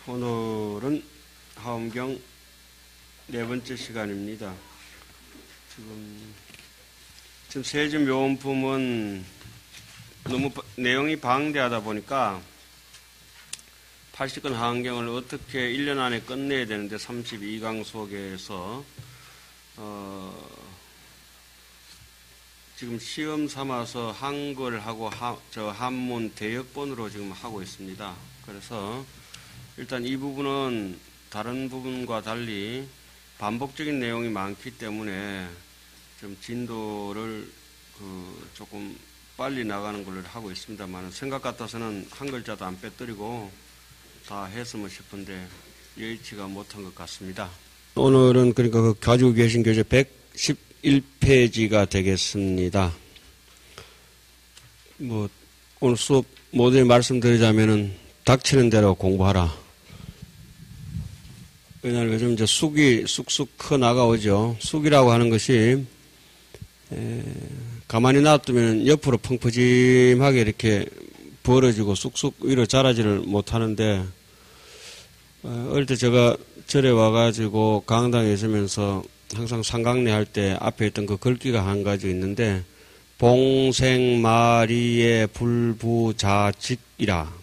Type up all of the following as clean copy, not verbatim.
오늘은 하엄경 네 번째 시간입니다. 지금 세주묘원품은 너무 내용이 방대하다 보니까 80권 하엄경을 어떻게 1년 안에 끝내야 되는데 32강 속에서 지금 시험 삼아서 한글하고 한문 대역본으로 지금 하고 있습니다. 그래서 일단 이 부분은 다른 부분과 달리 반복적인 내용이 많기 때문에 좀 진도를 조금 빨리 나가는 걸로 하고 있습니다만 생각 같아서는 한 글자도 안 빼뜨리고 다 했으면 싶은데 여의치가 못한 것 같습니다. 오늘은 그러니까 가지고 계신 교재 111페이지가 되겠습니다. 오늘 수업 모두에 말씀드리자면은 닥치는 대로 공부하라. 왜냐하면 요즘 이제 쑥이 쑥쑥 커 나가오죠. 쑥이라고 하는 것이 가만히 놔두면 옆으로 펑퍼짐하게 이렇게 벌어지고 쑥쑥 위로 자라지를 못하는데 어릴 때 제가 절에 와가지고 강당에 있으면서 항상 상강례 할 때 앞에 있던 그 글귀가 한 가지 있는데 봉생마리의 불부자직이라.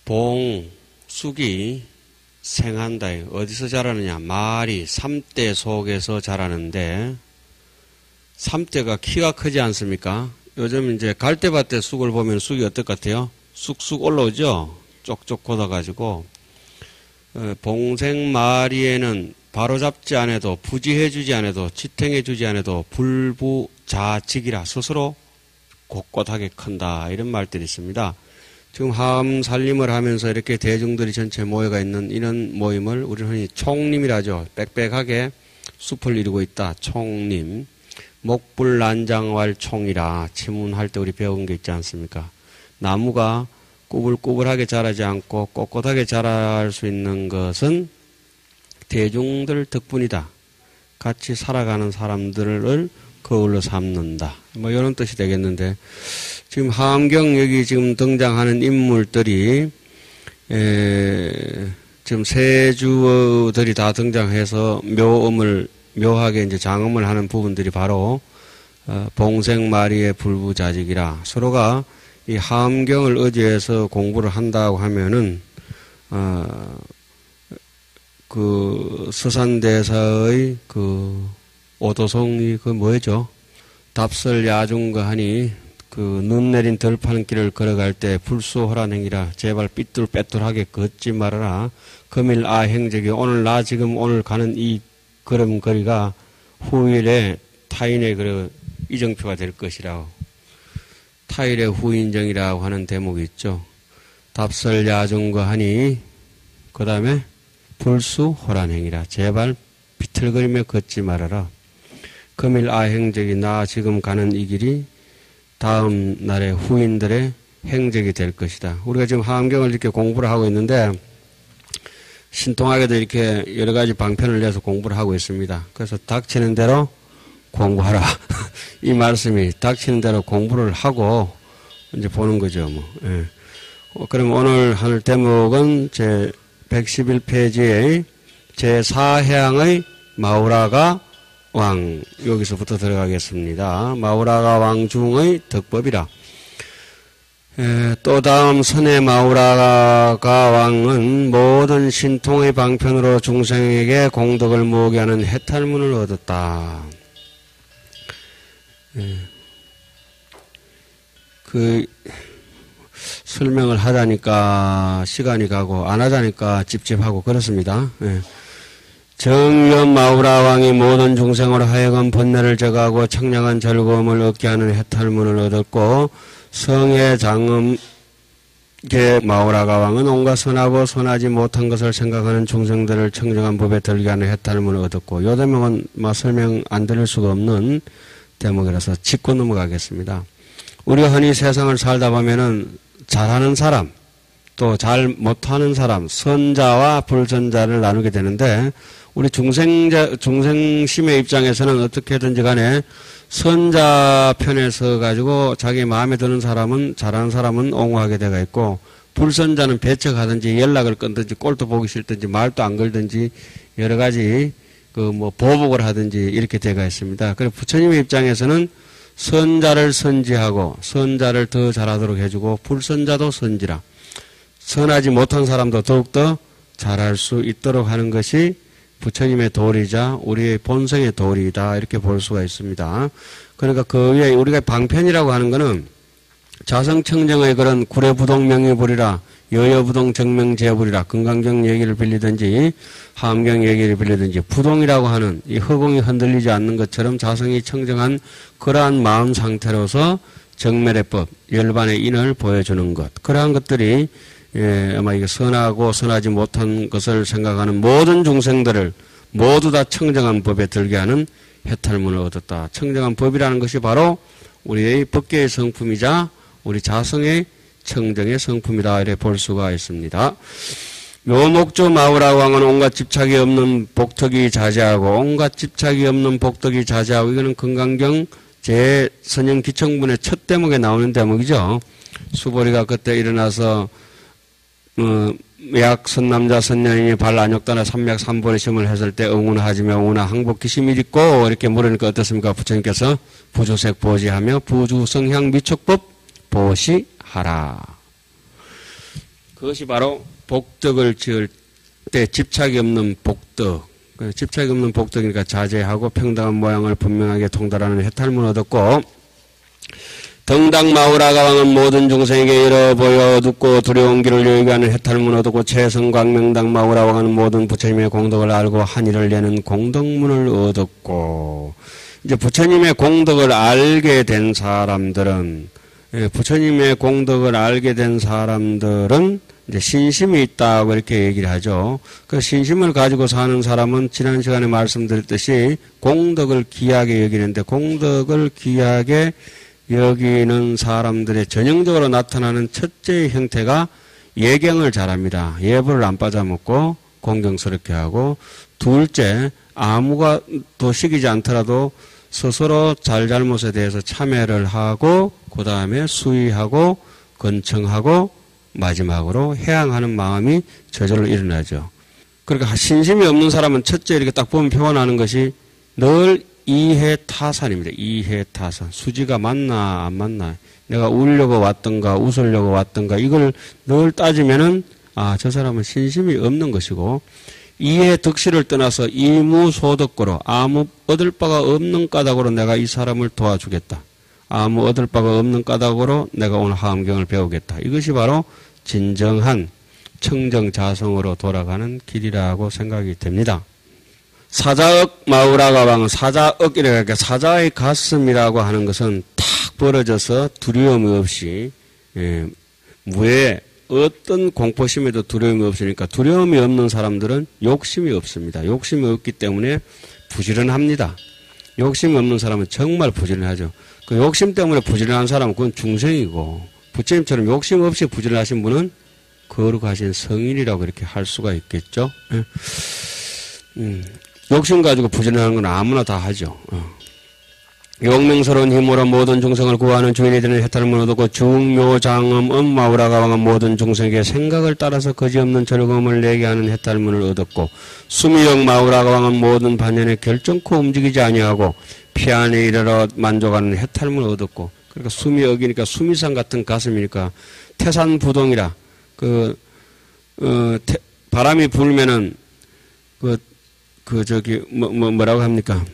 봉, 쑥이 생한다. 어디서 자라느냐? 마리, 삼대 속에서 자라는데, 삼대가 키가 크지 않습니까? 요즘 이제 갈대밭에 쑥을 보면 쑥이 어떨 것 같아요? 쑥쑥 올라오죠? 쪽쪽 걷어가지고. 봉생마리에는 바로잡지 않아도, 부지해주지 않아도, 지탱해주지 않아도, 불부자직이라. 스스로 곳곳하게 큰다. 이런 말들이 있습니다. 지금 하엄 살림을 하면서 이렇게 대중들이 전체 모여가 있는 이런 모임을 우리 흔히 총림이라죠. 빽빽하게 숲을 이루고 있다. 총림. 목불난장왈 총이라 치문할 때 우리 배운 게 있지 않습니까? 나무가 꾸불꾸불하게 자라지 않고 꼿꼿하게 자랄 수 있는 것은 대중들 덕분이다. 같이 살아가는 사람들을 거울로 삼는다. 이런 뜻이 되겠는데, 지금 하엄경 여기 지금 등장하는 인물들이, 지금 세주어들이 다 등장해서 묘하게 이제 장음을 하는 부분들이 바로, 봉생마리의 불부자직이라. 서로가 이 하엄경을 의지해서 공부를 한다고 하면은, 그 서산대사의 오도성이 뭐죠? 답설 야중거 하니 눈 내린 들판길을 걸어갈 때 불수호란행이라 제발 삐뚤빼뚤하게 걷지 말아라. 금일 아행적이 오늘 가는 이 걸음거리가 후일에 타인의 이정표가 될 것이라고. 타일의 후인정이라고 하는 대목이 있죠. 답설 야중거 하니 그 다음에 불수호란행이라 제발 비틀거리며 걷지 말아라. 금일 아행적이 나 지금 가는 이 길이 다음 날의 후인들의 행적이 될 것이다. 우리가 지금 하엄경을 이렇게 공부를 하고 있는데 신통하게도 이렇게 여러 가지 방편을 내서 공부를 하고 있습니다. 그래서 닥치는 대로 공부하라. 이 말씀이 닥치는 대로 공부를 하고 이제 보는 거죠. 예. 그럼 오늘 할 대목은 제 111페이지에 제4해양의 마우라가 왕, 여기서부터 들어가겠습니다. 마우라가 왕 중의 덕법이라. 또 다음 선의 마우라가 왕은 모든 신통의 방편으로 중생에게 공덕을 모으게 하는 해탈문을 얻었다. 설명을 하자니까 시간이 가고 안 하자니까 찝찝하고 그렇습니다. 정년 마우라 왕이 모든 중생으로 하여금 번뇌를 제거하고 청량한 즐거움을 얻게 하는 해탈문을 얻었고 성의 장엄계 마우라가 왕은 온갖 선하고 선하지 못한 것을 생각하는 중생들을 청정한 법에 들게 하는 해탈문을 얻었고 이 대목은 설명 안 드릴 수가 없는 대목이라서 짚고 넘어가겠습니다. 우리가 흔히 세상을 살다 보면은 잘하는 사람 또 잘 못하는 사람 선자와 불선자를 나누게 되는데 우리 중생심의 입장에서는 어떻게든지 간에 선자 편에 서 가지고 자기 마음에 드는 사람은 잘하는 사람은 옹호하게 되어 있고 불선자는 배척하든지 연락을 끊든지 꼴도 보기 싫든지 말도 안 걸든지 여러 가지 보복을 하든지 이렇게 되어 있습니다. 그래서 부처님의 입장에서는 선자를 선지하고 선자를 더 잘하도록 해주고 불선자도 선지라. 선하지 못한 사람도 더욱더 잘할 수 있도록 하는 것이 부처님의 도리자 우리의 본성의 도리이다 이렇게 볼 수가 있습니다. 그러니까 그 위에 우리가 방편이라고 하는 것은 자성청정의 그런 구례부동 명의불이라 여여부동 정명제불이라 금강경 얘기를 빌리든지 하암경 얘기를 빌리든지 부동이라고 하는 이 허공이 흔들리지 않는 것처럼 자성이 청정한 그러한 마음 상태로서 정멸의법 열반의 인을 보여주는 것 그러한 것들이 아마 이게 선하고 선하지 못한 것을 생각하는 모든 중생들을 모두 다 청정한 법에 들게 하는 해탈문을 얻었다. 청정한 법이라는 것이 바로 우리의 법계의 성품이자 우리 자성의 청정의 성품이다 이렇게 볼 수가 있습니다. 묘목조 마우라왕은 온갖 집착이 없는 복덕이 자제하고 온갖 집착이 없는 복덕이 자제하고 이거는 금강경 제선영 기청분의 첫 대목에 나오는 대목이죠. 수보리가 그때 일어나서 약 선남자 선녀인이 발 안욕단에 삼맥 삼보리 심을 했을 때 응운하지며 응운하 항복기심이 있고 이렇게 물으니까 어떻습니까? 부처님께서 부주색 보지하며 부주성향 미촉법 보시하라. 그것이 바로 복덕을 지을 때 집착이 없는 복덕. 집착이 없는 복덕이니까 자제하고 평등한 모양을 분명하게 통달하는 해탈문을 얻었고 덩당마우라가왕은 모든 중생에게 이러 보여 듣고 두려운 길을 여의하는 해탈문을 얻었고 최성광명당마우라왕은 모든 부처님의 공덕을 알고 한일을 내는 공덕문을 얻었고 이제 부처님의 공덕을 알게 된 사람들은 부처님의 공덕을 알게 된 사람들은 이제 신심이 있다고 이렇게 얘기를 하죠. 그 신심을 가지고 사는 사람은 지난 시간에 말씀드렸듯이 공덕을 귀하게 여기는데 공덕을 귀하게 여기는 사람들의 전형적으로 나타나는 첫째의 형태가 예경을 잘합니다. 예불을 안 빠져먹고 공경스럽게 하고 둘째 아무가 도식이지 않더라도 스스로 잘잘못에 대해서 참회를 하고 그 다음에 수의하고 건청하고 마지막으로 해양하는 마음이 저절로 일어나죠. 그러니까 신심이 없는 사람은 첫째 이렇게 딱 보면 표현하는 것이 늘 이해타산입니다. 이해타산. 수지가 맞나 안 맞나. 내가 울려고 왔던가 웃으려고 왔던가 이걸 늘 따지면은 저 사람은 신심이 없는 것이고 이해 득실을 떠나서 이무소득고로 아무 얻을 바가 없는 까닭으로 내가 이 사람을 도와주겠다. 아무 얻을 바가 없는 까닭으로 내가 오늘 하암경을 배우겠다. 이것이 바로 진정한 청정자성으로 돌아가는 길이라고 생각이 됩니다. 사자억 마우라가왕 사자억이라고 사자의 가슴이라고 하는 것은 탁 벌어져서 두려움이 없이 무에 어떤 공포심에도 두려움이 없으니까 두려움이 없는 사람들은 욕심이 없습니다. 욕심이 없기 때문에 부지런합니다. 욕심이 없는 사람은 정말 부지런하죠. 그 욕심 때문에 부지런한 사람은 그건 중생이고 부처님처럼 욕심 없이 부지런하신 분은 거룩하신 성인이라고 이렇게 할 수가 있겠죠. 욕심 가지고 부지런하는 건 아무나 다 하죠. 용맹스러운 힘으로 모든 중생을 구하는 주인이 되는 해탈문을 얻고 중묘장엄 엄마우라가왕은 모든 중생에게 생각을 따라서 거지없는 즐거움을 내게 하는 해탈문을 얻었고 수미역 마우라가왕은 모든 반연에 결정코 움직이지 아니하고 피안에 이르러 만족하는 해탈문을 얻었고 그러니까 수미역이니까 수미산 같은 가슴이니까 태산부동이라 바람이 불면은 뭐라고 합니까?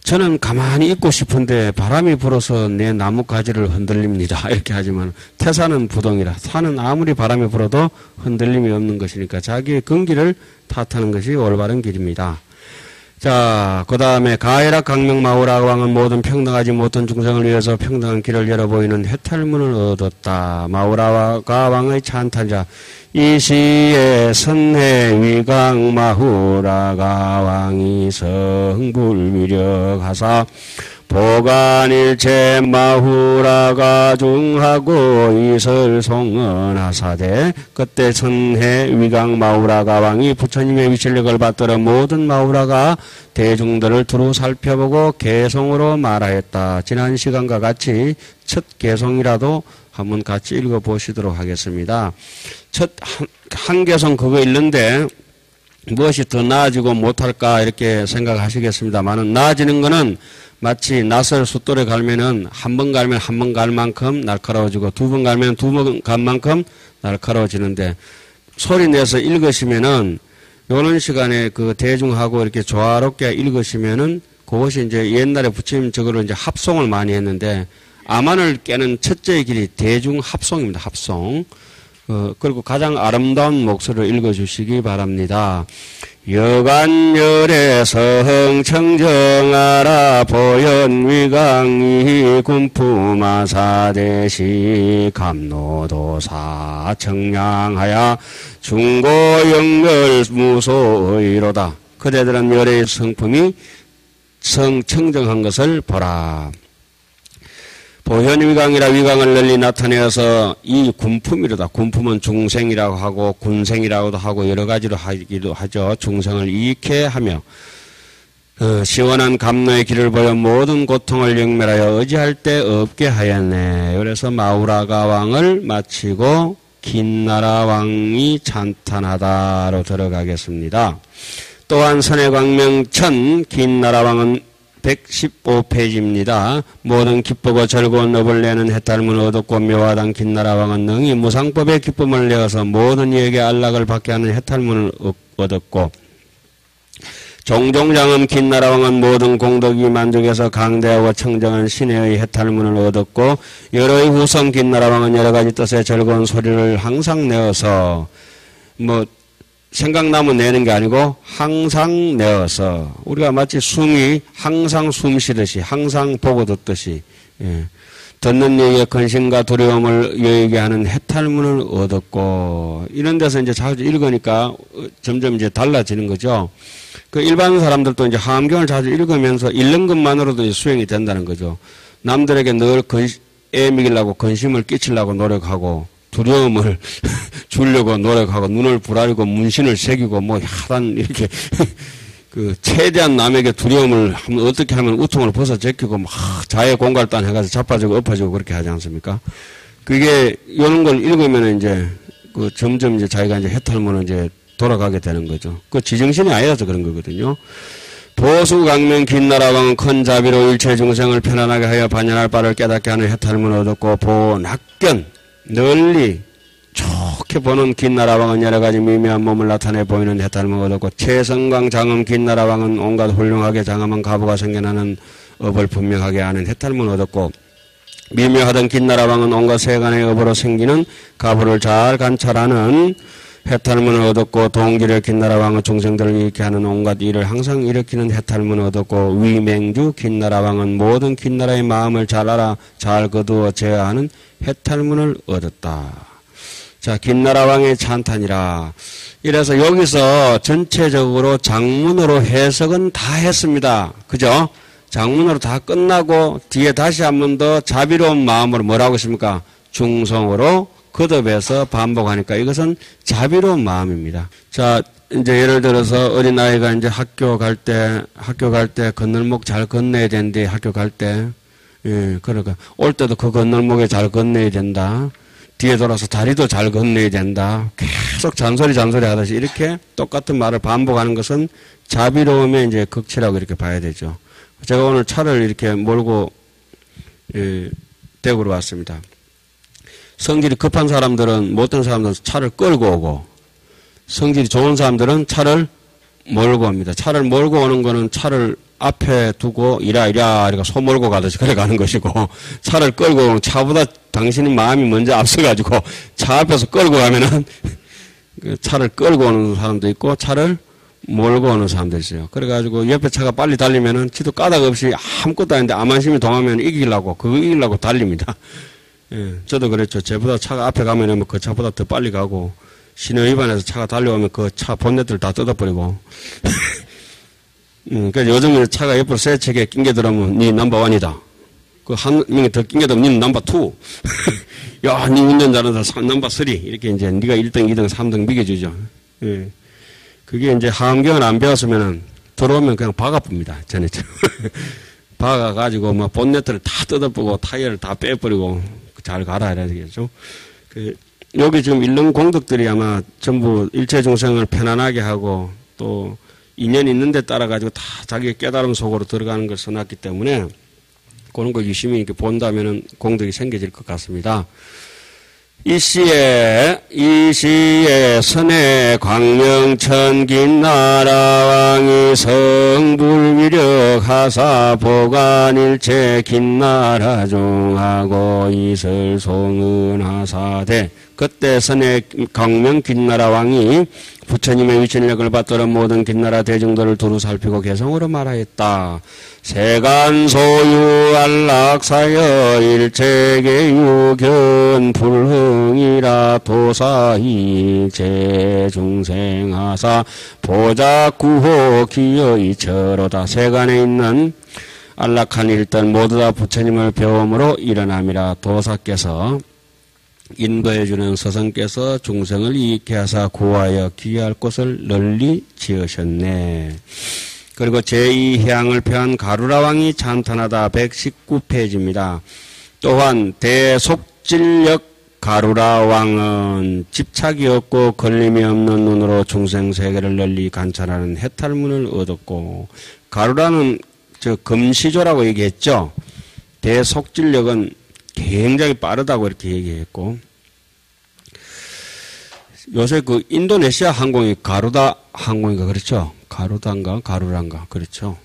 저는 가만히 있고 싶은데 바람이 불어서 내 나뭇가지를 흔들립니다. 이렇게 하지만 태산은 부동이라 산은 아무리 바람이 불어도 흔들림이 없는 것이니까 자기의 근기를 탓하는 것이 올바른 길입니다. 자, 그 다음에 가해락 강명 마우라왕은 모든 평등하지 못한 중생을 위해서 평등한 길을 열어 보이는 해탈문을 얻었다. 마우라가 왕의 찬탄자 이 시에 선해 위강 마후라가 왕이 성불위력하사 보간일체 마후라가 중하고 이설송언하사대 그때 선해 위강 마후라가 왕이 부처님의 위실력을 받들어 모든 마후라가 대중들을 두루 살펴보고 개송으로 말하였다. 지난 시간과 같이 첫 개송이라도 한번 같이 읽어보시도록 하겠습니다. 첫 한계선 그거 읽는데 무엇이 더 나아지고 못할까 이렇게 생각하시겠습니다만은 나아지는 거는 마치 낯을 숫돌에 갈면은 한 번 갈면 한 번 갈 만큼 날카로워지고 두 번 갈면 두 번 갈 만큼 날카로워지는데 소리 내서 읽으시면은 요런 시간에 그 대중하고 이렇게 조화롭게 읽으시면은 그것이 이제 옛날에 부처님적으로 이제 합송을 많이 했는데 암안을 깨는 첫째 길이 대중 합송입니다. 합송. 그리고 가장 아름다운 목소리로 읽어주시기 바랍니다. 여간열의 성청정하라 보현위강이 군품하사대시 감노도사 청량하야 중고영열 무소의로다. 그대들은 열의 성품이 성청정한 것을 보라. 보현위강이라 위강을 널리 나타내어서 이 군품이로다. 군품은 중생이라고 하고 군생이라고도 하고 여러 가지로 하기도 하죠. 중생을 이익해 하며 시원한 감노의 길을 보여 모든 고통을 영멸하여 의지할 데 없게 하였네. 그래서 마우라가 왕을 마치고 긴나라 왕이 찬탄하다로 들어가겠습니다. 또한 선해광명천 긴나라 왕은 115페이지입니다. 모든 기쁘고 즐거운 업을 내는 해탈문을 얻었고 묘하당 긴나라 왕은 능히 무상법의 기쁨을 내어서 모든 이에게 안락을 받게 하는 해탈문을 얻었고 종종장엄 긴나라 왕은 모든 공덕이 만족해서 강대하고 청정한 신의 해탈문을 얻었고 여러의 후손 긴나라 왕은 여러 가지 뜻의 즐거운 소리를 항상 내어서 생각나면 내는 게 아니고 항상 내어서 우리가 마치 숨이 항상 숨 쉬듯이 항상 보고 듣듯이 듣는 이에게 근심과 두려움을 여에게 하는 해탈문을 얻었고 이런 데서 이제 자주 읽으니까 점점 이제 달라지는 거죠. 그 일반 사람들도 이제 하암경을 자주 읽으면서 읽는 것만으로도 수행이 된다는 거죠. 남들에게 늘 애 먹이려고 근심을 끼치려고 노력하고 두려움을 주려고 노력하고 눈을 부라리고 문신을 새기고 하단 이렇게 최대한 남에게 두려움을 어떻게 하면 우통을 벗어 제끼고 자해 공갈단 해가지고 자빠지고 엎어지고 그렇게 하지 않습니까? 그게 이런 걸 읽으면 이제 점점 이제 자기가 이제 해탈문을 이제 돌아가게 되는 거죠. 지정신이 아니라서 그런 거거든요. 보수강명 긴나라 왕은 큰 자비로 일체 중생을 편안하게 하여 반연할 바를 깨닫게 하는 해탈문을 얻었고 보낙견 널리 좋게 보는 긴나라 왕은 여러 가지 미묘한 몸을 나타내 보이는 해탈문을 얻었고 최성광 장엄 긴나라 왕은 온갖 훌륭하게 장엄한 가부가 생겨나는 업을 분명하게 하는 해탈문을 얻었고 미묘하던 긴나라 왕은 온갖 세간의 업으로 생기는 가부를 잘 관찰하는 해탈문을 얻었고 동기를 긴나라 왕은 중생들을 일으키게 하는 온갖 일을 항상 일으키는 해탈문을 얻었고 위맹주 긴나라 왕은 모든 긴나라의 마음을 잘 알아 잘 거두어 제어하는 해탈문을 얻었다. 자, 긴나라 왕의 찬탄이라. 이래서 여기서 전체적으로 장문으로 해석은 다 했습니다. 그죠? 장문으로 다 끝나고 뒤에 다시 한 번 더 자비로운 마음으로 뭐라고 했습니까? 중성으로 거듭해서 반복하니까 이것은 자비로운 마음입니다. 자, 이제 예를 들어서 어린아이가 이제 학교 갈 때 건널목 잘 건너야 되는데 학교 갈 때, 그러니까 올 때도 그 건널목에 잘 건너야 된다. 뒤에 돌아서 다리도 잘 건너야 된다. 계속 잔소리 하듯이 이렇게 똑같은 말을 반복하는 것은 자비로움의 이제 극치라고 이렇게 봐야 되죠. 제가 오늘 차를 이렇게 몰고, 대구로 왔습니다. 성질이 급한 사람들은, 못된 사람들은 차를 끌고 오고, 성질이 좋은 사람들은 차를 몰고 옵니다. 차를 몰고 오는 거는 차를 앞에 두고 이라 이렇게 소 몰고 가듯이 그래 가는 것이고, 차를 끌고 오는 차보다 당신의 마음이 먼저 앞서가지고 차 앞에서 끌고 가면은 차를 끌고 오는 사람도 있고 차를 몰고 오는 사람도 있어요. 그래가지고 옆에 차가 빨리 달리면은 지도 까닭 없이 아무것도 아닌데 암만심이 동하면 그거 이기려고 달립니다. 저도 그랬죠. 저보다 차가 앞에 가면은 그 차보다 더 빨리 가고, 신호 위반해서 차가 달려오면 그 차 본넷을 다 뜯어버리고. 그래서 요즘에 차가 옆으로 세 척에 낑겨 들어오면 니 넘버원이다. 그 한 명이 더 낑겨 들어오면 니는 넘버2. 야, 니 운전 잘한다. 넘버3. 이렇게 이제 니가 1등, 2등, 3등 매겨주죠. 그게 이제 하암경을 안 배웠으면은 들어오면 그냥 박아쁩니다. 전에. 박아가지고 본넷을 다 뜯어보고 타이어를 다 빼버리고 잘 가라 이래야 되겠죠. 여기 지금 일른 공덕들이 아마 전부 일체 중생을 편안하게 하고 또 인연 있는 데 따라 가지고 다 자기의 깨달음 속으로 들어가는 걸 써놨기 때문에 그런 걸 유심히 이렇게 본다면은 공덕이 생겨질 것 같습니다. 이 시에 선해 광명천 긴나라왕이 성불위력 하사 보관일체 긴나라 중하고 이슬 송은하사대. 그때 선해 광명 긴나라왕이 부처님의 위천력을 받들어 모든 긴나라 대중들을 두루 살피고 개성으로 말하였다. 세간 소유 안락사여 일체계 유견 불흥이라 도사이 제중생하사 보자구호 기여이 저로다. 세간에 있는 안락한 일들 모두 다 부처님을 배움으로 일어남이라. 도사께서 인도해주는 서성께서 중생을 이익케 하사 구하여 귀할 곳을 널리 지으셨네. 그리고 제2향을 표한 가루라왕이 찬탄하다 119페이지입니다. 또한 대속질력 가루라왕은 집착이 없고 걸림이 없는 눈으로 중생세계를 널리 관찰하는 해탈문을 얻었고, 가루라는 금시조라고 얘기했죠. 대속질력은 굉장히 빠르다고 이렇게 얘기했고, 요새 그 인도네시아 항공이 가루다 항공인가 그렇죠? 가루단가 가루란가 그렇죠.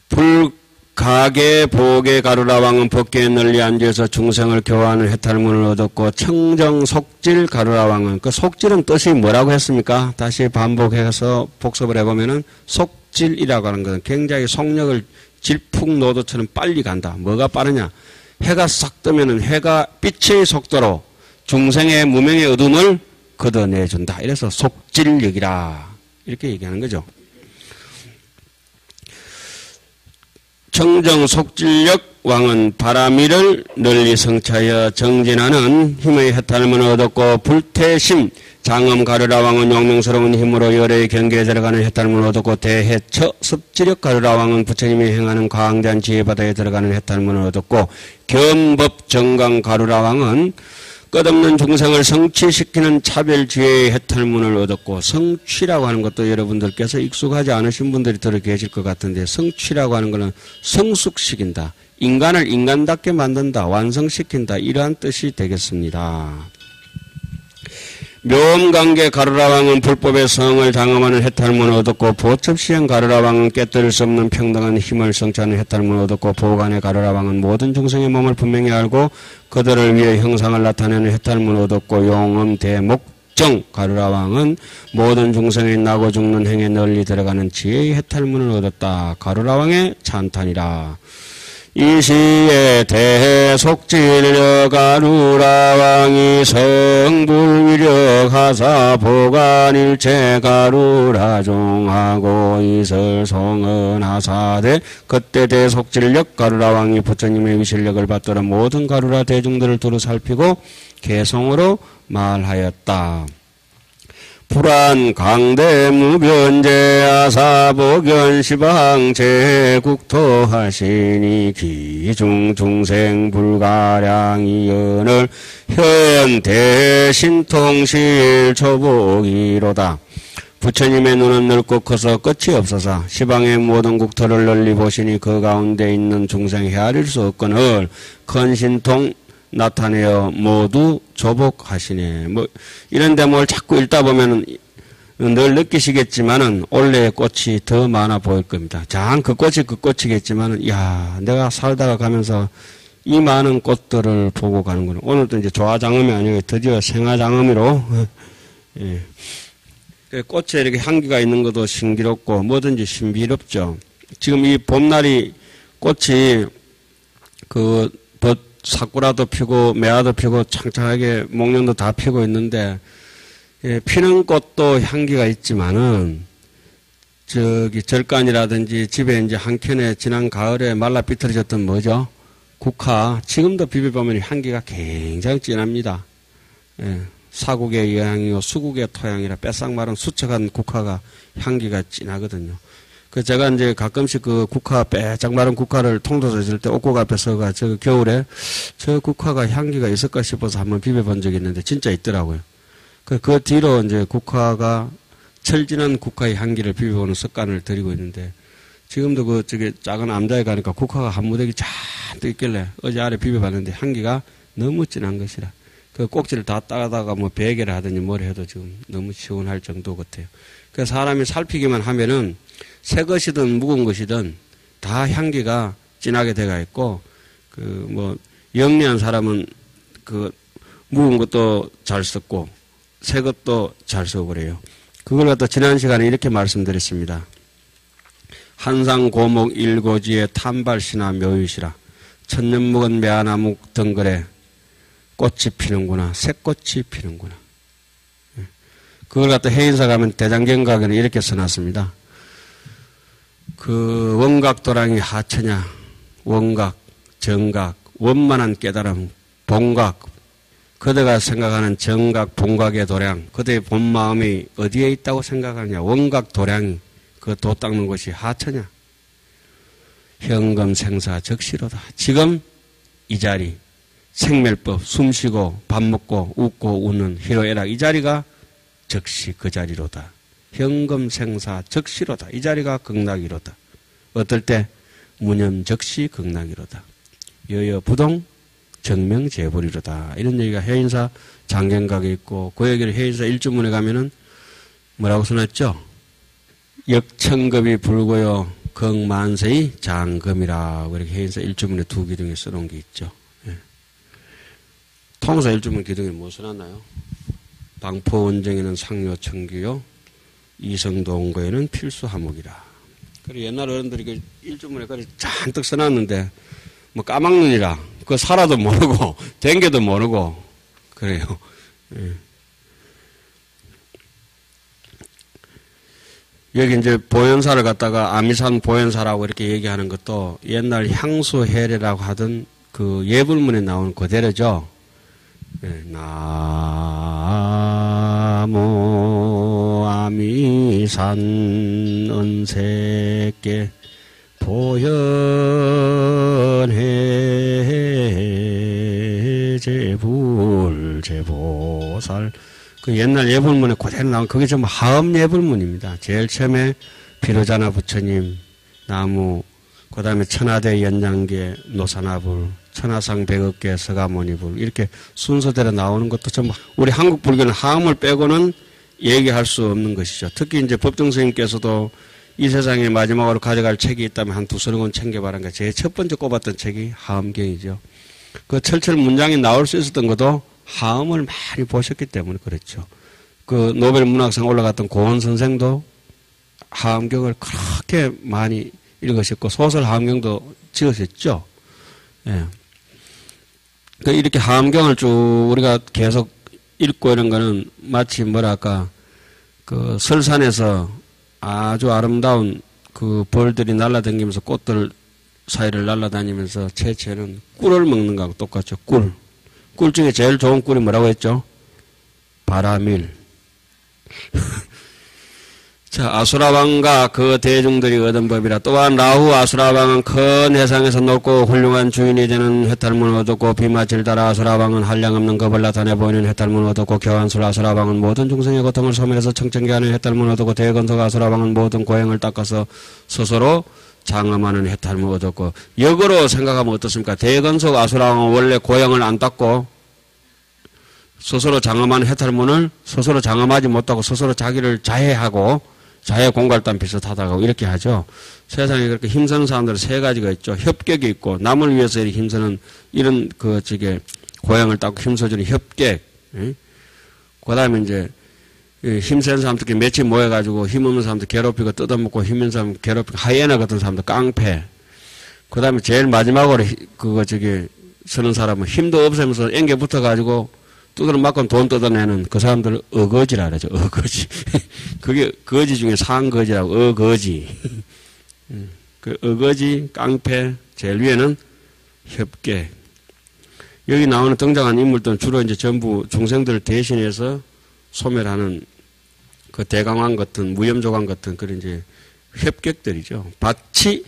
불가계 보계 가루라왕은 법계에 널리 앉아서 중생을 교화하는 해탈문을 얻었고, 청정 속질 가루라왕은, 그 속질은 뜻이 뭐라고 했습니까? 다시 반복해서 복습을 해보면은 속질이라고 하는 것은 굉장히 속력을 질풍노도처럼 빨리 간다. 뭐가 빠르냐? 해가 싹 뜨면은 해가 빛의 속도로 중생의 무명의 어둠을 걷어내준다. 이래서 속질력이라 이렇게 얘기하는 거죠. 청정 속질력 왕은 바람이를 널리 성차여 정진하는 힘의 해탈문을 얻었고, 불태심 장엄 가르라 왕은 용맹스러운 힘으로 열의 경계에 들어가는 해탈문을 얻었고, 대해처 습지력 가르라 왕은 부처님이 행하는 광대한 지혜바다에 들어가는 해탈문을 얻었고, 견법 정강 가르라 왕은 끝없는 중생을 성취시키는 차별지혜의 해탈문을 얻었고, 성취라고 하는 것도 여러분들께서 익숙하지 않으신 분들이 들어 계실 것 같은데, 성취라고 하는 것은 성숙시킨다, 인간을 인간답게 만든다, 완성시킨다, 이러한 뜻이 되겠습니다. 묘엄관계 가루라왕은 불법의 성을 장엄하는 해탈문을 얻었고, 보첩시행 가루라왕은 깨뜨릴 수 없는 평등한 힘을 성취하는 해탈문을 얻었고, 보관의 가루라왕은 모든 중생의 몸을 분명히 알고 그들을 위해 형상을 나타내는 해탈문을 얻었고, 용엄 대목정 가루라왕은 모든 중생의 나고 죽는 행에 널리 들어가는 지혜의 해탈문을 얻었다. 가루라왕의 찬탄이라. 이 시에 대속질력 가루라왕이 성불위력 하사 보관일체 가루라 종하고 이설 송은하사대. 그때 대속질력 가루라왕이 부처님의 위실력을 받들어 모든 가루라 대중들을 두루 살피고 개성으로 말하였다. 불안 강대 무변제 아사보견 시방 제국토하시니 기중 중생 불가량이 연을 현 대신통실 초복이로다. 부처님의 눈은 넓고 커서 끝이 없어서 시방의 모든 국토를 널리 보시니 그 가운데 있는 중생 헤아릴 수 없거늘 큰 신통 나타내어 모두 조복하시네. 뭐 이런데 뭘 자꾸 읽다 보면은 늘 느끼시겠지만은 올해의 꽃이 더 많아 보일 겁니다. 장 그 꽃이 그 꽃이겠지만은, 야, 내가 살다가 가면서 이 많은 꽃들을 보고 가는구나. 오늘도 이제 조화장엄이 아니고 드디어 생화장엄이로 예. 꽃에 이렇게 향기가 있는 것도 신기롭고 뭐든지 신비롭죠. 지금 이 봄날이 꽃이 사쿠라도 피고 매화도 피고 창창하게 목련도 다 피고 있는데, 예, 피는 꽃도 향기가 있지만은 절간이라든지 집에 이제 한켠에 지난 가을에 말라 비틀어졌던 뭐죠? 국화. 지금도 비벼보면 향기가 굉장히 진합니다. 예, 사국의 여향이요 수국의 토향이라 뺏싹 마른 수척한 국화가 향기가 진하거든요. 그 제가 이제 가끔씩 그 국화, 빼짝 마른 국화를 통도서 있을 때 옥고가 앞에서가 저 겨울에 저 국화가 향기가 있을까 싶어서 한번 비벼본 적이 있는데 진짜 있더라고요. 그 뒤로 이제 국화가 철진한 국화의 향기를 비벼보는 습관을 들이고 있는데 지금도 그 저기 작은 암자에 가니까 국화가 한 무더기 잔뜩 있길래 어제 아래 비벼봤는데 향기가 너무 진한 것이라 그 꼭지를 다 따다가 뭐 베개를 하더니 뭘 해도 지금 너무 시원할 정도 같아요. 그 사람이 살피기만 하면은 새 것이든 묵은 것이든 다 향기가 진하게 돼가 있고 그 뭐 영리한 사람은 그 묵은 것도 잘 썼고 새 것도 잘 써버려요. 그걸 갖다 지난 시간에 이렇게 말씀드렸습니다. 한상 고목 일고지에 탐발시나 묘유시라 천년 묵은 매화나무 덩굴에 꽃이 피는구나. 새꽃이 피는구나. 그걸 갖다 해인사 가면 대장경각에는 이렇게 써놨습니다. 그 원각도량이 하처냐. 원각, 정각, 원만한 깨달음, 본각. 그대가 생각하는 정각, 본각의 도량. 그대의 본 마음이 어디에 있다고 생각하느냐. 원각 도량이 그 도 닦는 곳이 하처냐. 현금 생사 적시로다. 지금 이 자리. 생멸법, 숨쉬고 밥 먹고 웃고 웃는 희로애락 이 자리가 적시 그 자리로다. 현금생사 적시로다. 이 자리가 극락이로다. 어떨 때 무념적시 극락이로다. 여여부동 정명재불이로다. 이런 얘기가 해인사 장경각에 있고 그 얘기를 해인사 일주문에 가면은 뭐라고 써놨죠? 역천급이 불고요 극만세의 장금이라고 이렇게 해인사 일주문에 두 기둥에 써놓은 게 있죠. 통사 일주문 기둥에 뭐 써놨나요? 방포원정에는 상료청규요 이성동거에는 필수하목이라. 그리고 옛날 어른들이 그 일주문에 그렇게 잔뜩 써놨는데 뭐 까막눈이라 그거 살아도 모르고 댕겨도 모르고 그래요. 예. 여기 이제 보현사를 갖다가 아미산 보현사라고 이렇게 얘기하는 것도 옛날 향수해례라고 하던 그 예불문에 나오는 그대로죠. 네, 나무 아미산 은색계 보현해 제불 제보살 그 옛날 예불문에 그대로 나온 그게 전부 하음 예불문입니다. 제일 처음에 비로자나 부처님 나무 그 다음에 천하대 연장계 노사나불 천하상 백억계 서가모니불 이렇게 순서대로 나오는 것도 전부 우리 한국 불교는 하음을 빼고는 얘기할 수 없는 것이죠. 특히 이제 법정 스님께서도 이 세상에 마지막으로 가져갈 책이 있다면 한 두서너 권 챙겨봐라니까 제일 첫 번째 꼽았던 책이 하음경이죠. 그 철철 문장이 나올 수 있었던 것도 하음을 많이 보셨기 때문에 그렇죠. 그 노벨 문학상 올라갔던 고은 선생도 하음경을 그렇게 많이 읽으셨고 소설 하음경도 지으셨죠. 예. 그 이렇게 하음경을 쭉 우리가 계속 읽고 이런 거는 마치 뭐랄까 그 설산에서 아주 아름다운 그 벌들이 날아다니면서 꽃들 사이를 날아다니면서 채채는 꿀을 먹는 거하고 똑같죠. 꿀. 꿀 중에 제일 좋은 꿀이 뭐라고 했죠? 바라밀. 자, 아수라왕과 그 대중들이 얻은 법이라. 또한 라후 아수라왕은 큰 해상에서 높고 훌륭한 주인이 되는 해탈문을 얻었고 비마칠 따라 아수라왕은 한량없는 겁을 나타내 보이는 해탈문을 얻었고 교환술 아수라왕은 모든 중생의 고통을 소멸해서 청정케하는 해탈문을 얻었고 대건석 아수라왕은 모든 고행을 닦아서 스스로 장엄하는 해탈문을 얻었고 역으로 생각하면 어떻습니까? 대건석 아수라왕은 원래 고행을 안 닦고 스스로 장엄한 해탈문을 스스로 장엄하지 못하고 스스로 자기를 자해하고 자해 공갈단 비슷하다고 이렇게 하죠. 세상에 그렇게 힘쓰는 사람들은 세 가지가 있죠. 협객이 있고 남을 위해서 힘쓰는 이런 그 저게 고향을 닦고 힘써주는 협객. 그 다음에 이제 힘센 사람들 며칠 모여가지고 힘없는 사람들 괴롭히고 뜯어먹고 힘있는 사람 괴롭히고 하이에나 같은 사람들 깡패. 그 다음에 제일 마지막으로 그거 저기 쓰는 사람은 힘도 없으면서 앵겨 붙어가지고 두드러 맞고 돈 뜯어내는 그 사람들을 어거지라 그러죠. 어거지. 그게 거지 중에 상거지라고 어거지. 그 어거지, 깡패, 제일 위에는 협객. 여기 나오는 등장한 인물들은 주로 이제 전부 중생들을 대신해서 소멸하는 그 대강왕 같은 무염조강 같은 그런 이제 협객들이죠. 밭이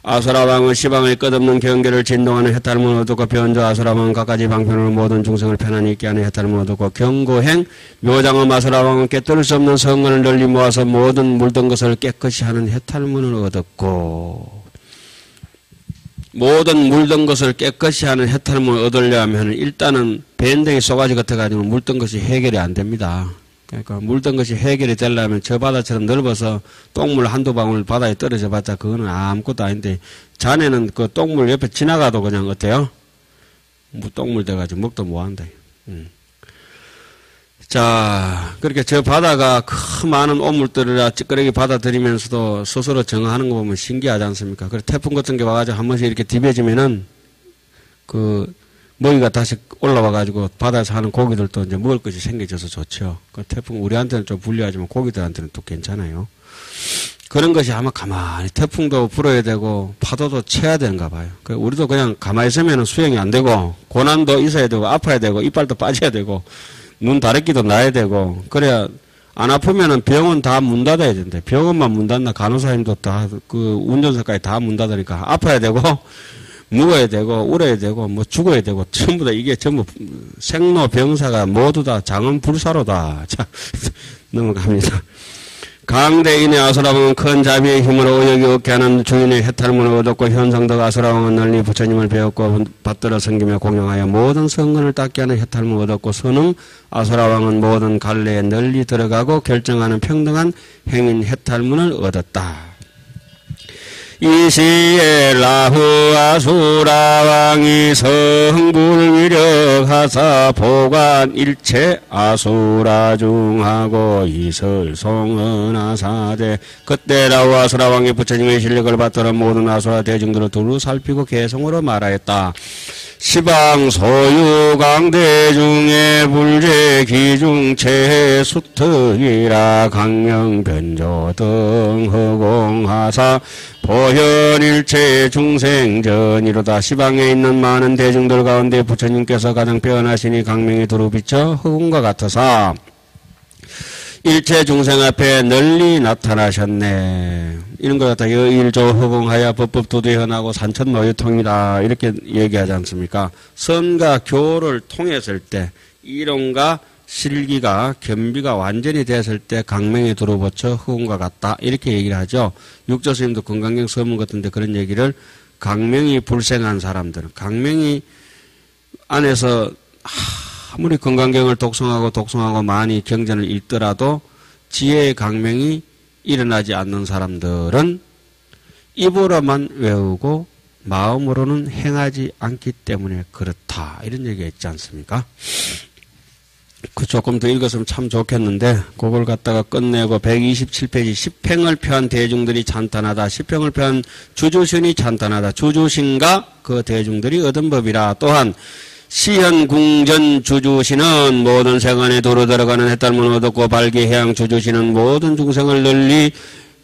아소라왕은 시방의 끝없는 경계를 진동하는 해탈문을 얻었고 변조 아소라왕은 갖가지 방편으로 모든 중생을 편안히 있게 하는 해탈문을 얻었고 경고행 묘장엄 아소라왕은 깨뜨릴 수 없는 성근을 널리 모아서 모든 물든 것을 깨끗이 하는 해탈문을 얻었고 모든 물든 것을 깨끗이 하는 해탈문을 얻으려 하면 일단은 밴댕이 쏘가지 같아가지고 물든 것이 해결이 안 됩니다. 그러니까 물든 것이 해결이 되려면 저 바다처럼 넓어서 똥물 한두 방울 바다에 떨어져 봤자 그거는 아무것도 아닌데 자네는 그 똥물 옆에 지나가도 그냥 어때요? 똥물 돼가지고 먹도 못한다. 자, 그렇게 저 바다가 큰 많은 오물들을 찌끄러기 받아들이면서도 스스로 정화하는 거 보면 신기하지 않습니까? 그래 태풍 같은 게 와가지고 한 번씩 이렇게 디벼지면은 그 먹이가 다시 올라와가지고 바다에서 하는 고기들도 이제 먹을 것이 생겨져서 좋죠. 그 태풍 우리한테는 좀 불리하지만 고기들한테는 또 괜찮아요. 그런 것이 아마 가만히 태풍도 불어야 되고 파도도 쳐야 되는가 봐요. 우리도 그냥 가만히 있으면 수영이 안 되고 고난도 있어야 되고 아파야 되고 이빨도 빠져야 되고 눈 다래끼도 나야 되고 그래야 안 아프면은 병원 다 문 닫아야 된대. 병원만 문 닫나 간호사님도 다 그 운전사까지 다 문 닫으니까 아파야 되고 묵어야 되고 울어야 되고 뭐 죽어야 되고 전부 다 이게 전부 생로병사가 모두 다 장엄불사로다. 자 넘어갑니다. 강대인의 아소라왕은 큰 자비의 힘으로 의욕이 없게 하는 주인의 해탈문을 얻었고 현성덕 아소라왕은 널리 부처님을 배웠고 받들어 섬기며 공양하여 모든 성근을 닦게 하는 해탈문을 얻었고 선음 아소라왕은 모든 갈래에 널리 들어가고 결정하는 평등한 행인 해탈문을 얻었다. 이 시에 라후 아수라왕이 성불위력하사 보관 일체 아수라 중하고 이설 송은하사대 그때 라후 아수라왕이 부처님의 실력을 받들어 모든 아수라 대중들을 두루 살피고 개성으로 말하였다. 시방 소유강 대중의 불제 기중 체해 수특이라 강령 변조 등 허공하사 보현일체 중생전이로다. 시방에 있는 많은 대중들 가운데 부처님께서 가장 변하시니 강명이 두루 비쳐 허공과 같아서 일체 중생 앞에 널리 나타나셨네. 이런 것 같아. 여일조 허공하여 법법도대현하고 산천노유통이다. 이렇게 얘기하지 않습니까? 선과 교를 통했을 때 이론과 실기가 겸비가 완전히 됐을 때 강명이 들어붙여 허공과 같다. 이렇게 얘기를 하죠. 육조 스님도 건강경 서문 같은데 그런 얘기를 강명이 불생한 사람들은 강명이 안에서 아무리 건강경을 독송하고 많이 경전을 읽더라도 지혜의 강명이 일어나지 않는 사람들은 입으로만 외우고 마음으로는 행하지 않기 때문에 그렇다. 이런 얘기가 있지 않습니까? 그 조금 더 읽었으면 참 좋겠는데 그걸 갖다가 끝내고 127페이지 십행을 표한 대중들이 찬탄하다. 십행을 표한 주주신이 찬탄하다. 주주신과 그 대중들이 얻은 법이라. 또한 시현궁전 주주신은 모든 생안에 도로 들어가는 해탈문을 얻었고 발기해양 주주신은 모든 중생을 널리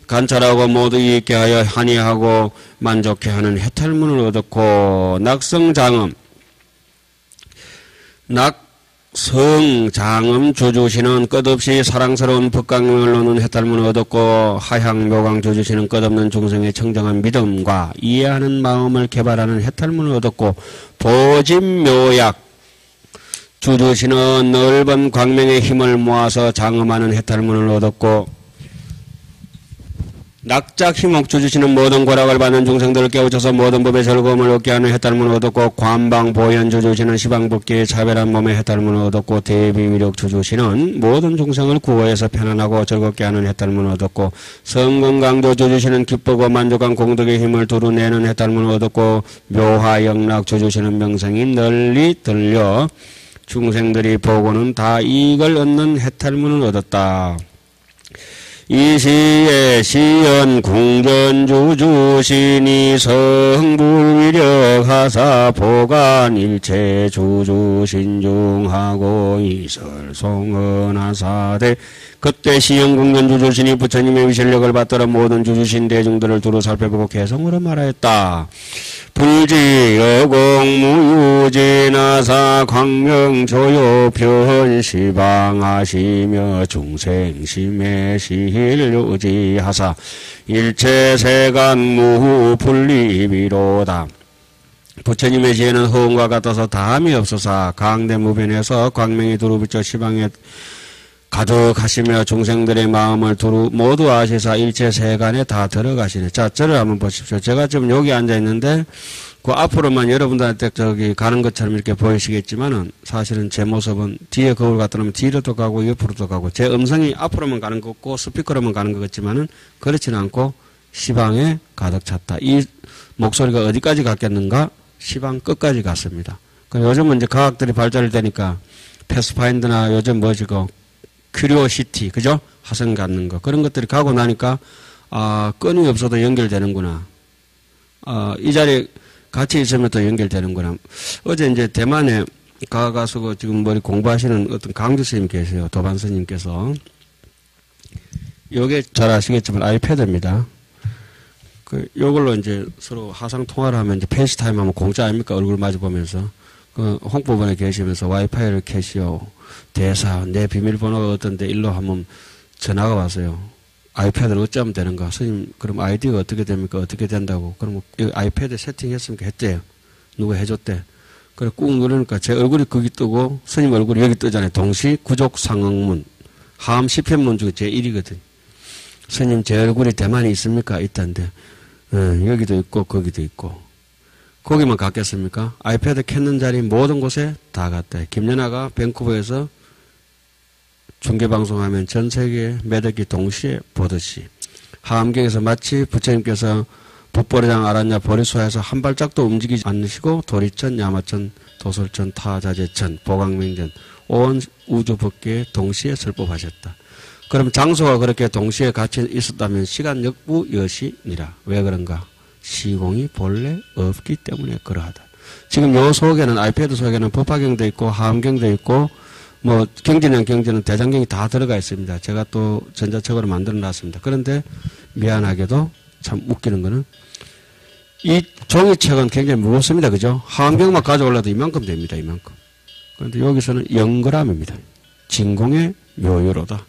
관찰하고 모두 이익게 하여 한이하고 만족해 하는 해탈문을 얻었고 낙성장엄 낙성장엄 주주신은 끝없이 사랑스러운 법강명을 놓는 해탈문을 얻었고 하향묘강 주주신은 끝없는 중생의 청정한 믿음과 이해하는 마음을 개발하는 해탈문을 얻었고 보진묘약 주주신은 넓은 광명의 힘을 모아서 장엄하는 해탈문을 얻었고 낙작희목 주주신은 모든 고락을 받는 중생들을 깨우쳐서 모든 법의 즐거움을 얻게 하는 해탈문을 얻었고 관방보현 주주신은 시방법계의 차별한 몸의 해탈문을 얻었고 대비위력 주주신은 모든 중생을 구호해서 편안하고 즐겁게 하는 해탈문을 얻었고 성건강조 주주신은 기쁘고 만족한 공덕의 힘을 두루 내는 해탈문을 얻었고 묘화영락 주주신은 명성이 널리 들려 중생들이 보고는 다 이익을 얻는 해탈문을 얻었다. 이 시에 시연 궁전주 주신이 성불위력하사 보관 일체 주주신 중하고 이설송언하사대 그때 시연 궁전주 주신이 부처님의 위실력을 받들어 모든 주주신 대중들을 두루 살펴보고 개성으로 말하였다. 불지 여공무유진하사 광명조요 변시방하시며 중생심의 실유지하사 일체세간 무분리비로다. 부처님의 지혜는 허공과 같아서 다함이 없어서 강대무변에서 광명이 두루비쳐 시방에 가득하시며 중생들의 마음을 두루 모두 아시사 일체 세간에 다 들어가시네. 자, 저를 한번 보십시오. 제가 지금 여기 앉아 있는데 그 앞으로만 여러분들한테 저기 가는 것처럼 이렇게 보이시겠지만은 사실은 제 모습은 뒤에 거울 갖다 놓으면 뒤로도 가고 옆으로도 가고 제 음성이 앞으로만 가는 것 같고 스피커로만 가는 것 같지만은 그렇지는 않고 시방에 가득 찼다. 이 목소리가 어디까지 갔겠는가? 시방 끝까지 갔습니다. 요즘은 이제 과학들이 발달되니까 패스파인더나 요즘 뭐지고 큐리오시티, 그죠? 화성 갖는 거. 그런 것들이 가고 나니까, 끈이 없어도 연결되는구나. 이 자리에 같이 있으면 또 연결되는구나. 어제 이제 대만에 가서 지금 머리 공부하시는 어떤 강주 스님 계세요. 도반 스님께서. 요게 잘 아시겠지만 아이패드입니다. 요걸로 이제 서로 화상 통화를 하면 이제 페이스타임 하면 공짜 아닙니까? 얼굴 마주 보면서. 홍보본에 계시면서 와이파이를 켜시오. 대사, 내 비밀번호가 어떤데 일로 한번 전화가 왔어요. 아이패드는 어쩌면 되는가? 스님, 그럼 아이디가 어떻게 됩니까? 어떻게 된다고? 그럼 아이패드 세팅했으니까 했대요. 누가 해줬대. 그래, 꾹 누르니까 제 얼굴이 거기 뜨고 스님 얼굴이 여기 뜨잖아요. 동시 구족 상응문. 하암 10편문 중에 제 1이거든. 스님, 제 얼굴이 대만에 있습니까? 있다는데. 여기도 있고, 거기도 있고. 거기만 갔겠습니까? 아이패드 켰는 자리 모든 곳에 다 갔다. 김연아가 밴쿠버에서 중계방송하면 전 세계 매덕이 동시에 보듯이 하암경에서 마치 부처님께서 북보리장 아란야 보리수화에서 한 발짝도 움직이지 않으시고 도리천, 야마천, 도솔천, 타자제천, 보강명전 온 우주 법계에 동시에 설법하셨다. 그럼 장소가 그렇게 동시에 같이 있었다면 시간 역부 여시니라. 왜 그런가? 시공이 본래 없기 때문에 그러하다. 지금 요 속에는 아이패드 속에는 법화경도 있고 하암경도 있고 뭐 경진형 경진은 대장경이 다 들어가 있습니다. 제가 또 전자책으로 만들어 놨습니다. 그런데 미안하게도 참 웃기는 거는 이 종이책은 굉장히 무겁습니다. 그죠? 하암경만 가져올라도 이만큼 됩니다. 이만큼. 그런데 여기서는 0g입니다. 진공의 묘유로다.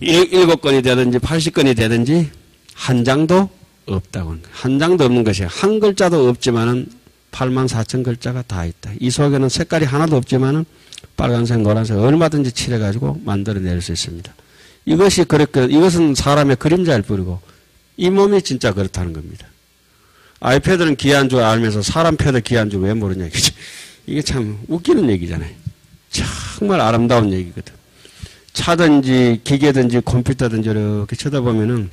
7건이 되든지 80건이 되든지 한 장도 없다고 하는 거예요. 한 장도 없는 것이에요. 한 글자도 없지만은 84,000글자가 다 있다. 이 속에는 색깔이 하나도 없지만은 빨간색, 노란색 얼마든지 칠해가지고 만들어낼 수 있습니다. 이것이 그렇게, 이것은 사람의 그림자일 뿐이고 이 몸이 진짜 그렇다는 겁니다. 아이패드는 귀한 줄 알면서 사람 패드 귀한 줄 왜 모르냐 이거지. 이게 참 웃기는 얘기잖아요. 정말 아름다운 얘기거든. 차든지 기계든지 컴퓨터든지 이렇게 쳐다보면은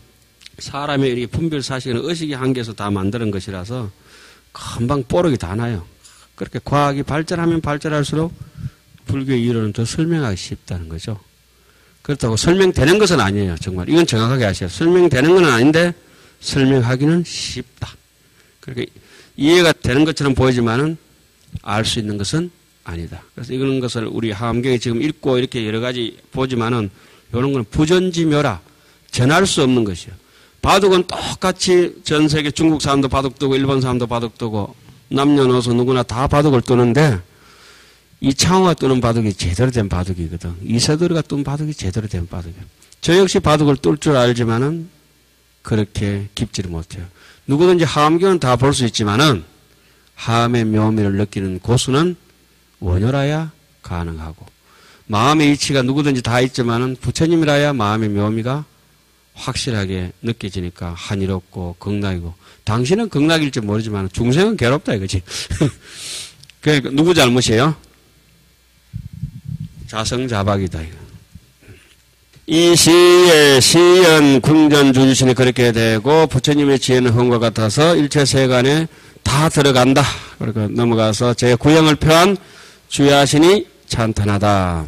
사람의 이 분별 사실은 의식이 한계에서 다 만드는 것이라서 금방 뽀록이 다 나요. 그렇게 과학이 발전하면 발전할수록 불교의 이론은 더 설명하기 쉽다는 거죠. 그렇다고 설명되는 것은 아니에요. 정말. 이건 정확하게 아셔야 돼요. 설명되는 건 아닌데 설명하기는 쉽다. 그렇게 이해가 되는 것처럼 보이지만은 알 수 있는 것은 아니다. 그래서 이런 것을 우리 하암경에 지금 읽고 이렇게 여러 가지 보지만은 이런 건 부전지묘라. 전할 수 없는 것이요. 바둑은 똑같이 전 세계 중국 사람도 바둑 두고 일본 사람도 바둑 두고 남녀노소 누구나 다 바둑을 두는데 이창호가 뜨는 바둑이 제대로 된 바둑이거든. 이세돌이가 뜬 바둑이 제대로 된 바둑이야. 저 역시 바둑을 뜰 줄 알지만은 그렇게 깊지를 못해요. 누구든지 하암경은 다 볼 수 있지만은 하암의 묘미를 느끼는 고수는 원효라야 가능하고 마음의 이치가 누구든지 다 있지만은 부처님이라야 마음의 묘미가 확실하게 느껴지니까 한이롭고 극락이고 당신은 극락일지 모르지만 중생은 괴롭다 이거지. 그러니까 누구 잘못이에요? 자성자박이다 이거. 이 시에 시연 궁전 주지신이 그렇게 되고 부처님의 지혜는 흥과 같아서 일체 세간에 다 들어간다. 그러니까 넘어가서 제 구형을 표한 주야신이 찬탄하다.